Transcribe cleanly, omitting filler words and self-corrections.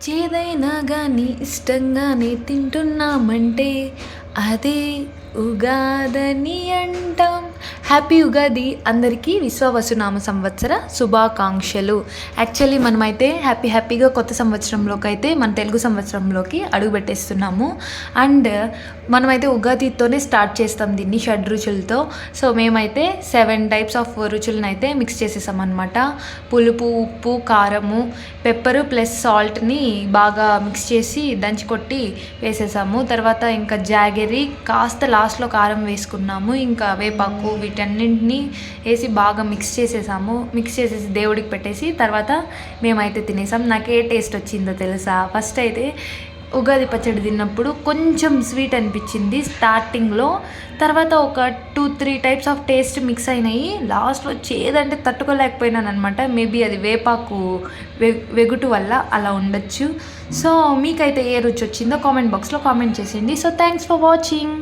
చేదైనా గాని ఇష్టంగానే తింటున్నామంటే అదే ఉగాదని అంటాం. హ్యాపీ ఉగాది అందరికీ విశ్వవసునామ సంవత్సర శుభాకాంక్షలు. యాక్చువల్లీ మనమైతే హ్యాపీగా కొత్త సంవత్సరంలోకి అయితే మన తెలుగు సంవత్సరంలోకి అడుగుపెట్టేస్తున్నాము. అండ్ మనమైతే ఉగాదితోనే స్టార్ట్ చేస్తాం దీన్ని షడ్రుచులతో. సో మేమైతే 7 టైప్స్ ఆఫ్ రుచులను అయితే మిక్స్ చేసేసాం అనమాట. పులుపు, ఉప్పు, కారము, పెప్పరు ప్లస్ సాల్ట్ని బాగా మిక్స్ చేసి దంచి కొట్టి వేసేసాము. తర్వాత ఇంకా జాగరీ, కాస్త లాస్ట్లో కారం వేసుకున్నాము. ఇంకా వేపాకు, వీటన్నింటినీ వేసి బాగా మిక్స్ చేసేసాము. మిక్స్ చేసేసి దేవుడికి పెట్టేసి తర్వాత మేమైతే తినేసాం. నాకు ఏ టేస్ట్ వచ్చిందో తెలుసా? ఫస్ట్ అయితే ఉగాది పచ్చడి తిన్నప్పుడు కొంచెం స్వీట్ అనిపించింది స్టార్టింగ్లో. తర్వాత ఒక 2-3 టైప్స్ ఆఫ్ టేస్ట్ మిక్స్ అయినాయి. లాస్ట్లో చేదంటే తట్టుకోలేకపోయినాను అనమాట. మేబీ అది వేపాకు వెగుటు వల్ల అలా ఉండొచ్చు. సో మీకైతే ఏ రుచి వచ్చిందో కామెంట్ బాక్స్లో కామెంట్ చేసేయండి. So thanks for watching.